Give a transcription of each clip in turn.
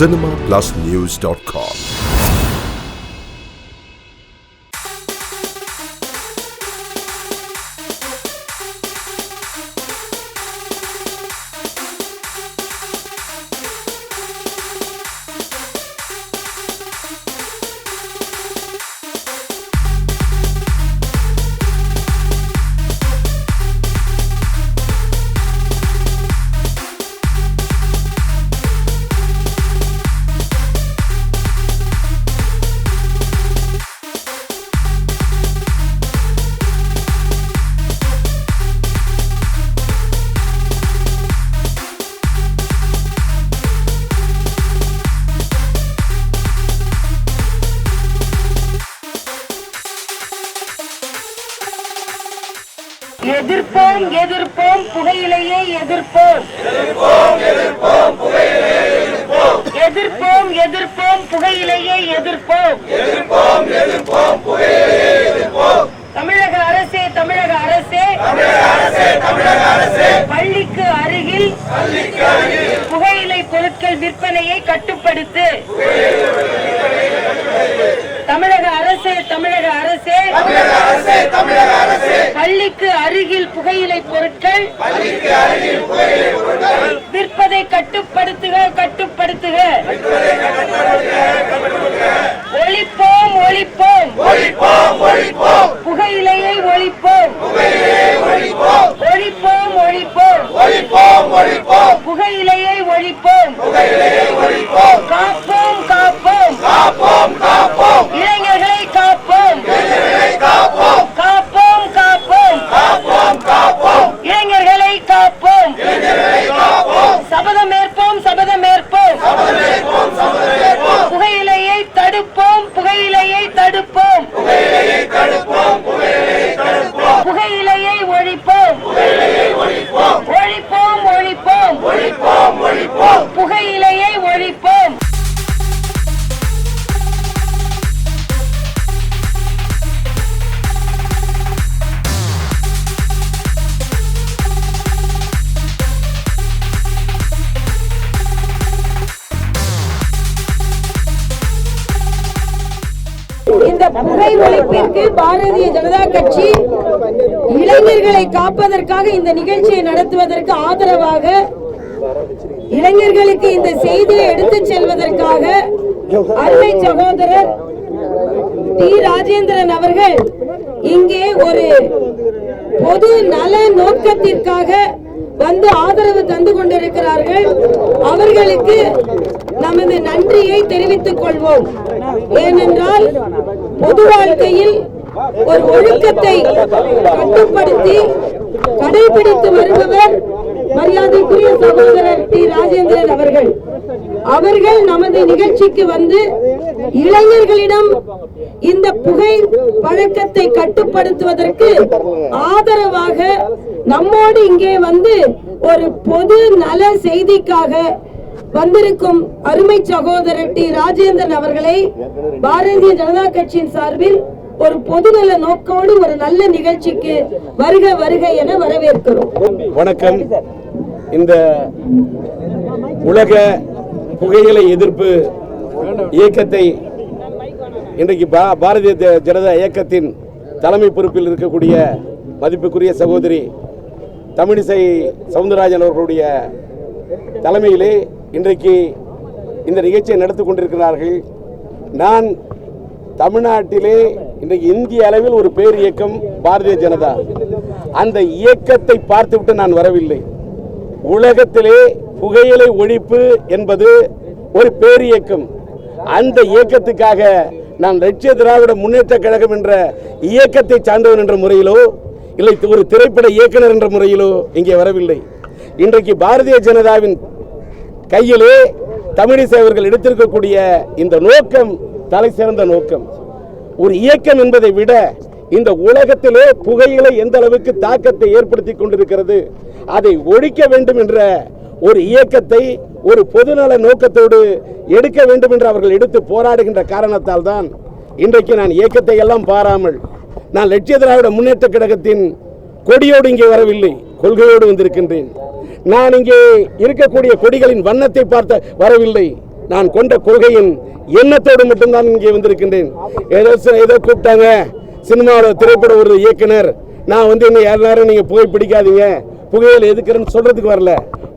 cinemaplusnews.com. எதிர்ப்போம் எதிர்ப்போம் புகையிலையை எதிர்ப்போம் எதிர்ப்போம் எதிர்ப்போம் புகையிலையை எதிர்ப்போம் தமிழக அரசே தமிழக அரசே பள்ளிக்கு அருகில் புகையிலை பொருட்கள் விற்பனையை கட்டுப்படுத்து. தமிழக அரசே தமிழக அரசே பள்ளிக்கு அருகில் புகையிலை பொருட்கள் விற்பதை கட்டுப்படுத்துக கட்டுப்படுத்துக. ஒழிப்போம் ஒழிப்போம் புகையிலையை ஒழிப்போம் ஒழிப்போம் ஒழிப்போம் புகையிலையை ஒழிப்போம் காப்போம் காப்போம் இளைஞர்களை காப்போம் காப்போம் இளைஞர்களை காப்போம் சபதமேற்போம் புகையிலையை தடுப்போம் புகையிலையை ஒழிப்போம் புகையிலையை ஒழிப்போம். இந்த புகை ஒழிப்பிற்கு பாரதிய ஜனதா கட்சி இளைஞர்களை காப்பதற்காக இந்த நிகழ்ச்சியை நடத்துவதற்கு ஆதரவாக, இளைஞர்களுக்கு இந்த செய்தியை எடுத்துச் செல்வதற்காக அருமை சகோதரர் டி. ராஜேந்திரன் அவர்கள் இங்கே ஒரு பொது நல நோக்கத்திற்காக வந்து ஆதரவு தந்து கொண்டிருக்கிறார்கள். அவர்களுக்கு நமது நன்றியை தெரிவித்துக் கொள்வோம். ஏனென்றால் பொது வாழ்க்கையில் ஒரு ஒழுக்கத்தை கட்டுப்படுத்தி கடைபிடித்து வருபவர் மரியாதைக்குரிய சகோதரர் டி. ராஜேந்திரன் அவர்கள் நமது நிகழ்ச்சிக்கு வந்து இளைஞர்களிடம் இந்த புகை பழக்கத்தை கட்டுப்படுத்துவதற்கு ஆதரவாக நம்மோடு இங்கே வந்து ஒரு பொது நல செய்திக்காக வந்திருக்கும் அருமை சகோதரர் டி. ராஜேந்திரன் அவர்களை பாரதிய ஜனதா கட்சியின் சார்பில் ஒரு பொதுநல நோக்கோடு ஒரு நல்ல நிகழ்ச்சிக்கு வருக வருக என வரவேற்கிறோம். வணக்கம். இந்த உலக புகையிலை எதிர்ப்பு இயக்கத்தை இன்றைக்கு பாரதிய ஜனதா இயக்கத்தின் தலைமை பொறுப்பில் இருக்கக்கூடிய மதிப்புக்குரிய சகோதரி தமிழிசை சவுந்தரராஜன் அவர்களுடைய தலைமையிலே இன்றைக்கு இந்த நிகழ்ச்சியை நடத்தி கொண்டிருக்கிறார்கள். நான் தமிழ்நாட்டிலே இன்றைக்கு இந்திய அளவில் ஒரு பேர் இயக்கம் பாரதிய ஜனதா. அந்த இயக்கத்தை பார்த்துவிட்டு நான் வரவில்லை. உலகத்திலே புகையிலை ஒழிப்பு என்பது ஒரு பேர் இயக்கம். அந்த இயக்கத்துக்காக நான் லட்சிய திராவிட முன்னேற்ற கழகம் என்ற இயக்கத்தை சார்ந்தவன் என்ற முறையிலோ இல்லை ஒரு திரைப்பட இயக்குனர் என்ற முறையிலோ இங்கே வரவில்லை. இன்றைக்கு பாரதிய ஜனதாவின் கையிலே தமிழிசை அவர்கள் எடுத்திருக்கக்கூடிய இந்த நோக்கம் தலை சிறந்த நோக்கம். ஒரு இயக்கம் என்பதை விட இந்த உலகத்திலே புகையிலை எந்த அளவுக்கு தாக்கத்தை ஏற்படுத்தி கொண்டிருக்கிறது, அதை ஒழிக்க வேண்டும் என்ற ஒரு இயக்கத்தை ஒரு பொதுநல நோக்கத்தோடு எடுக்க வேண்டும் என்று அவர்கள் எடுத்து போராடுகின்ற காரணத்தால் தான் இன்றைக்கு நான் இயக்கத்தை எல்லாம் பாராமல் நான் லட்சிய திராவிட முன்னேற்ற கழகத்தின் கொடியோடு இங்கே வரவில்லை, கொள்கையோடு வந்திருக்கின்றேன். நான் இங்கே இருக்கக்கூடிய கொடிகளின் வண்ணத்தை பார்த்த வரவில்லை, நான் கொண்ட கொள்கையின் எண்ணத்தோடு மட்டும்தான் இங்கே வந்திருக்கின்றேன். ஏதோ கூப்பிட்டாங்க சினிமாவோட திரைப்பட ஒரு இயக்குனர், நான் இன்னும் யாரும் நீங்க புகை பிடிக்காதீங்க, புகையில எதுக்குறேன்னு சொல்றதுக்கு வரல.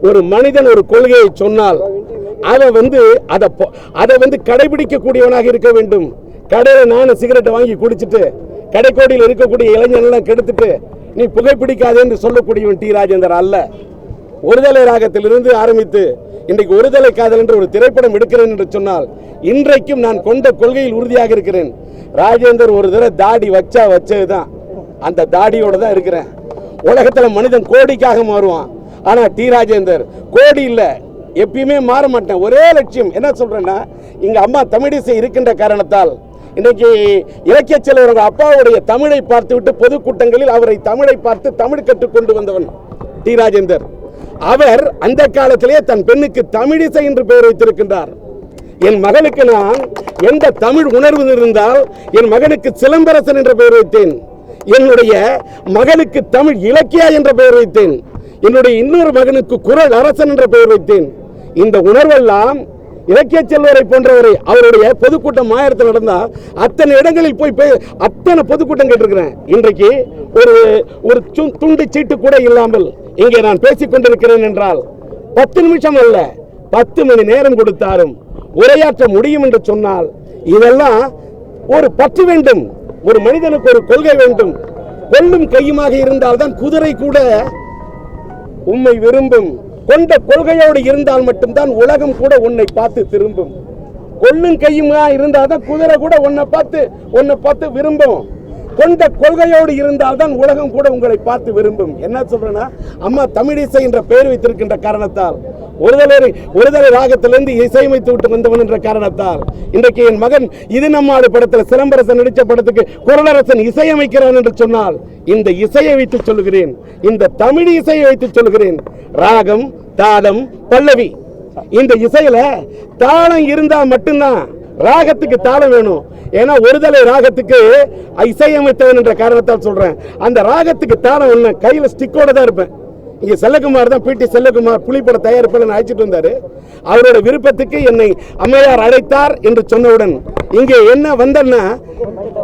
ஒரு மனிதன் ஒரு கொள்கையை சொன்னால் அதை கடைபிடிக்க கூடியவனாக இருக்க வேண்டும். கடையில நானும் சிகரெட்டை வாங்கி குடிச்சிட்டு கடைக்கோடியில் இருக்கக்கூடிய இளைஞர்கள் கெடுத்துட்டு நீ புகைப்பிடிக்காது என்று சொல்லக்கூடியவன் டி ராஜேந்தர் அல்ல. ஒருதலை ராகத்திலிருந்து ஆரம்பித்து இன்றைக்கு ஒருதலை காதல் என்று ஒரு திரைப்படம் எடுக்கிறேன் என்று சொன்னால் இன்றைக்கும் நான் கொண்ட கொள்கையில் உறுதியாக இருக்கிறேன். ராஜேந்தர் ஒரு தடவை தாடி வச்சதுதான், அந்த தாடியோட தான் இருக்கிறேன். உலகத்துல மனிதன் கோடிக்காக மாறுவான், ஆனா டி ராஜேந்தர் கோடி இல்ல, எப்பயுமே மாற மாட்டேன். ஒரே லட்சியம். என்ன சொல்றேன்னா, இங்க அம்மா தமிழிசை இருக்கின்ற காரணத்தால் இன்னைக்கு இலக்கிய செல்வர்கள் அப்பாவுடைய தமிழை பார்த்துவிட்டு பொதுக்கூட்டங்களில் அவரை தமிழை பார்த்து தமிழ் கற்றுக்கொண்டு வந்தவன் டி ராஜேந்தர். அவர் அந்த காலத்திலே தன் பெண்ணுக்கு தமிழிசை என்று பெயர் வைத்திருக்கின்றார். என் மகனுக்கு நான் எந்த தமிழ் உணர்வு இருந்தால் என் மகனுக்கு சிலம்பரசன் என்ற பெயர் வைத்தேன். என்னுடைய மகனுக்கு தமிழ் இலக்கியா என்ற பெயர் வைத்தேன். என்னுடைய இன்னொரு மகனுக்கு குரல் அரசன் என்ற பெயர் வைத்தேன். இந்த உணர்வெல்லாம் இலக்கிய செல்வரை போன்றவரை அவருடைய பொதுக்கூட்டம் மாயத்தில் நடந்தா அத்தனை இடங்களில் போய் அத்தனை பொதுக்கூட்டம் கேட்டிருக்கிறேன். இன்றைக்கு ஒரு துண்டு சீட்டு கூட இல்லாமல் இங்கே நான் பேசிக் கொண்டிருக்கிறேன் என்றால் 10 நிமிஷம் அல்ல 10 மணி நேரம் கொடுத்தாலும் உரையாற்ற முடியும் என்று சொன்னால் இதெல்லாம் ஒரு பற்று வேண்டும். ஒரு மனிதனுக்கு ஒரு கொள்கை வேண்டும். கொள்ளும் கையுமாக இருந்தால்தான் குதிரை கூட உம்மை விரும்பும். கொண்ட கொள்கையோடு இருந்தால் மட்டும்தான் உலகம் கூட உன்னை பார்த்து திரும்பும். கொள்ளும் கையுமா இருந்தால்தான் குதிரை கூட உன்னை பார்த்து விரும்பும். கொண்ட கொள்கையோடு இருந்தால்தான் உலகம் கூட உங்களை பார்த்து விரும்பும். என்ன சொல்றேன்னா, அம்மா தமிழிசை என்ற பெயர் வைத்திருக்கின்ற காரணத்தால் ஒருதலை ராகத்திலிருந்து இசையமைத்து விட்டு வந்தவன் என்ற காரணத்தால் இன்றைக்கு என் மகன் இது நம்மாடு படத்தில் சிலம்பரசன் நடித்த படத்துக்கு குரலரசன் இசையமைக்கிறான் என்று சொன்னால் இந்த இசையை வைத்து சொல்லுகிறேன், இந்த தமிழ் இசையை வைத்து சொல்லுகிறேன். ராகம், தாளம், பல்லவி. இந்த இசையில தாளம் இருந்தா மட்டும்தான் ராகத்துக்கு தாளம் வேணும். ஏன்னா ஒருதலை ராகத்துக்கு இசையமைத்தவன் என்ற காரணத்தால் சொல்றேன். அந்த ராகத்துக்கு தாளம் என்ன, கையில ஸ்டிக்கோட தான் இருப்பேன். இங்க செல்லகுமார் தான், பிடி செல்லகுமார் புலிப்பட தயாரிப்பாளர் அழைச்சிட்டு வந்தாரு. அவரோட விருப்பத்துக்கு என்னை அம்மையார் அழைத்தார் என்று சொன்னவுடன் இங்கே என்ன வந்தேன்னா,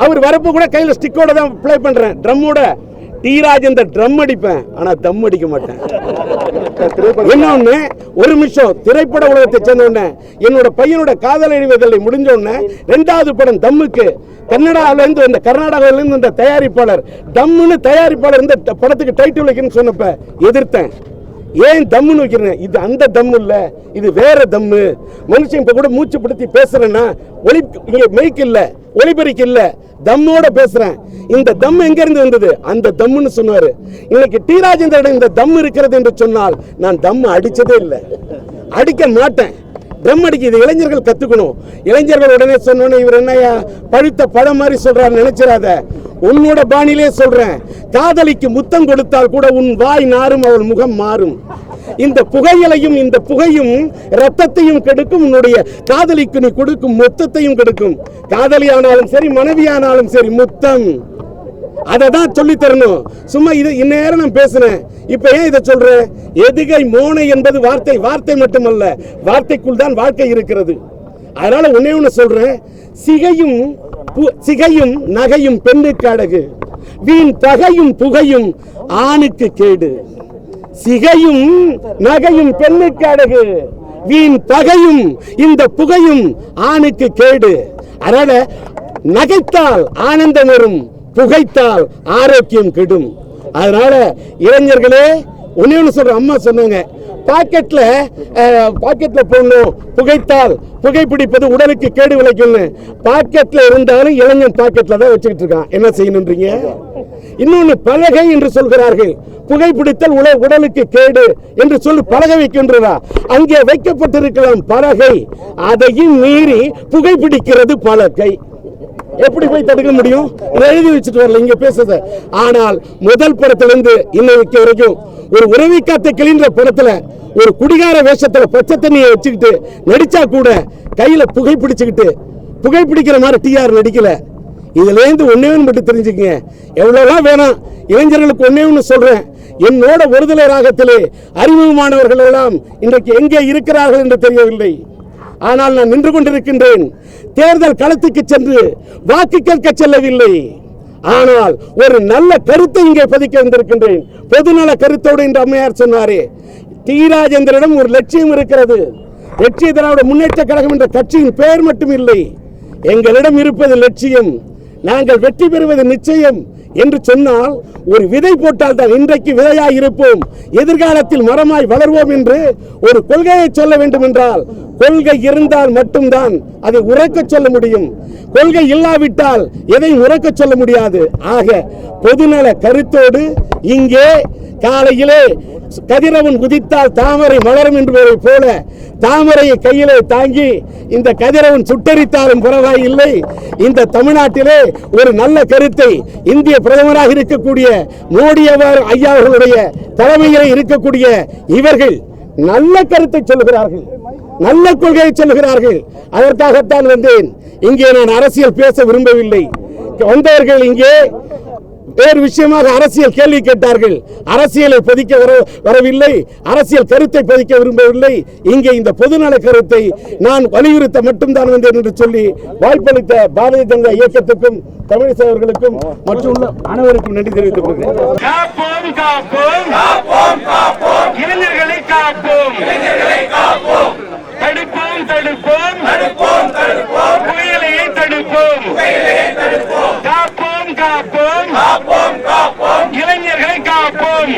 அவர் வரப்ப கூட கையில ஸ்டிக்கோட தான் பிளே பண்றேன், ட்ரம்மோட. டி ராஜேந்தர் ட்ரம் அடிப்பேன், ஆனா தம் அடிக்க மாட்டேன். இன்னொன்னு, ஒரு நிமிஷம் திரைப்பட உலகத்தை சேர்ந்த உடனே என்னோட பையனோட காதல் எழுவதில்லை முடிஞ்ச உடனே 2வது படம் தம்முக்கு கர்நாடகாவிலிருந்து வந்த கர்நாடகாவிலிருந்து வந்த தயாரிப்பாளர் தம்முன்னு தயாரிப்பாளர் இந்த படத்துக்கு டைட்டில் வைக்கணும்னு சொன்னப்ப எதிர்த்தேன். ஏன் தம்முன்னு வைக்கிறேன்? இது அந்த தம்மு இல்ல, இது வேற தம்மு. மனுஷன் இப்ப கூட மூச்சு பிடிச்சி பேசுறேன்னா இங்க மைக் இல்ல, ஒலிபெருக்கி இல்ல, தம்மோட பேசுறேன். இந்த தம் எங்க இருந்து வந்தது? அந்த தம்முன்னு சொன்னாரு. இன்னைக்கு டி ராஜேந்திரன் இந்த தம் இருக்கிறது என்று சொன்னால் நான் தம் அடிச்சதே இல்லை, அடிக்க மாட்டேன். ட்ரம் அடிக்க இது இளைஞர்கள் கத்துக்கணும். இளைஞர்கள் உடனே சொன்னோன்னே இவர் என்னையா பழுத்த பழம் மாதிரி சொல்றாரு நினைச்சிடாத. உன்னோட பாணியிலே சொல்றேன், காதலிக்கு முத்தம் கொடுத்தால் கூட உன் வாய் நாரும், அவள் முகம் மாறும். இந்த புகையிலையும் இந்த புகையும் ரத்தத்தையும் கெடுக்கும், உன்னுடைய காதலிக்கு நீ கொடுக்கும் மொத்தத்தையும் கெடுக்கும். காதலியானாலும் சரி, மனைவியானாலும் சரி, முத்தம் அதை தான் சொல்லி தரணும். சும்மா இது இந்நேரம் நான் பேசுறேன், இப்ப ஏன் இதை சொல்றேன்? எதுகை மோனை என்பது வார்த்தை மட்டுமல்ல, வார்த்தைக்குள் தான் வாழ்க்கை இருக்கிறது. அதனால ஒன்னே ஒண்ணு சொல்றேன், சிகையும் நகையும் பெண்ணுக்கு அழகு, வீண் பகையும் புகையும் ஆணுக்கு கேடு. சிகையும் நகையும் பெண்ணுக்கு அழகு, வீண் பகையும் இந்த புகையும் ஆணுக்கு கேடு. அதனால நகைத்தால் ஆனந்தம் வரும், புகைத்தால் ஆரோக்கியம் கெடும். அதனால இளைஞர்களே ஒன்னு சொல்ற, அம்மா சொன்னாங்க பாக்கெட்ல போடணும், புகைத்தால் புகைப்பிடிப்பது உடலுக்கு கேடு விளைக்கும். பாக்கெட்ல இருந்தாலும் இளைஞன் பாக்கெட்ல தான் வச்சுக்கிட்டு இருக்கான். என்ன செய்யணும்ன்றீங்க? இன்னொன்னு பலகை என்று சொல்கிறார்கள். புகைப்பிடித்தல் உடலுக்கு கேடு என்று சொல்லி பலகை வைக்கின்றதா? அங்கே வைக்கப்பட்டிருக்கலாம் பலகை, அதையும் மீறி புகைப்பிடிக்கிறது பலகை. எப்படி போய் தடுக்க முடியும்? எழுதி வச்சுட்டு வரல இங்க பேசுறது. ஆனால் முதல் படத்திலிருந்து இன்னைக்கு வரைக்கும் ஒரு உறவை காத்த கிளின்ற படத்துல ஒரு குடிகார வேஷத்துல பச்சை தண்ணியை வச்சுக்கிட்டு நடிச்சா கூட கையில புகைப்பிடிக்கிற மாதிரி டிஆர் நடிக்கல. இதுல இருந்து ஒன்னே ஒன்று மட்டும் தெரிஞ்சுக்கங்க, எவ்வளவுதான் வேணாம். இளைஞர்களுக்கு ஒன்னே ஒன்று சொல்றேன், என்னோட ஒருதலை ராகத்திலே அறிமுகமானவர்கள் எல்லாம் இன்றைக்கு எங்கே இருக்கிறார்கள் என்று தெரியவில்லை. ஆனால் நான் நின்று கொண்டிருக்கின்றேன். தேர்தல் களத்துக்கு சென்று வாக்கு கேட்க செல்லவில்லை. ஆனால் ஒரு நல்ல கருத்தை இங்கே பதிக்க வந்திருக்கின்றேன். பொதுநல கருத்தோடு என்று அம்மையார் சொன்னாரே, டி ராஜேந்திரனிடம் ஒரு லட்சியம் இருக்கிறது. லட்சிய திராவிட முன்னேற்ற கழகம் என்ற கட்சியின் பெயர் மட்டும் இல்லை, எங்களிடம் இருப்பது லட்சியம். நாங்கள் வெற்றி பெறுவது நிச்சயம் என்று சொன்னால் ஒரு விதை போட்டால் தான் இன்றைக்கு விதையாய் இருப்போம், எதிர்காலத்தில் மரமாய் வளர்வோம் என்று ஒரு கொள்கையை சொல்ல வேண்டும் என்றால் கொள்கை இருந்தால் மட்டும்தான் அதை உரைக்க சொல்ல முடியும். கொள்கை இல்லாவிட்டால் எதை உரைக்க சொல்ல முடியாது. ஆக பொதுநல கருத்தோடு இங்கே காலையிலே கதிரவன் உதித்தால் தாமரை மலரும் என்பதை போல தாமரையை கையிலே தாங்கி இந்த கதிரவன் சுட்டரித்தாலும் பரவாயில்லை, இந்த தமிழ்நாட்டிலே ஒரு நல்ல கருத்தை இந்திய பிரதமராக இருக்கக்கூடிய மோடி ஐயா அவர்களுடைய தலைமையிலே இருக்கக்கூடிய இவர்கள் நல்ல கருத்தை சொல்லுகிறார்கள், நல்ல கொள்கையை சொல்லுகிறார்கள். அதற்காகத்தான் வந்தேன். இங்கே நான் அரசியல் பேச விரும்பவில்லை. வந்தவர்கள் இங்கே வேறு விஷயமாக அரசியல் கேள்வி கேட்டார்கள். அரசியலை பதிக்க வரவில்லை, அரசியல் கருத்தை பதிக்க விரும்பவில்லை. இங்கே இந்த பொதுநல கருத்தை நான் வலியுறுத்த மட்டும்தான் வந்தேன் என்று சொல்லி வாய்ப்பளித்த பாரதிய ஜனதா இயக்கத்துக்கும் தமிழிசை அவர்களுக்கும் மற்றும் அனைவருக்கும் நன்றி தெரிவித்துக் கொள்கிறேன். இளைஞர்களை காப்போம், தடுப்போம் தடுப்போம், புயலையை தடுப்போம், காப்போம் காப்போம், இளைஞர்களை காப்போம்.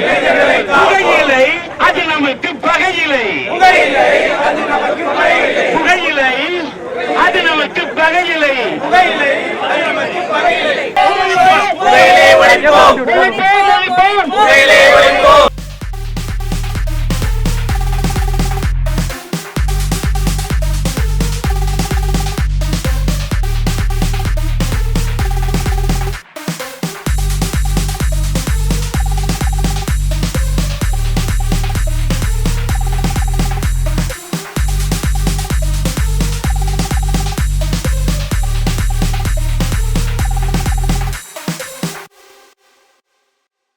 புகையிலை அது நமக்கு பகையிலை, புகையிலை அது நமக்கு பகையிலை. புகையிலை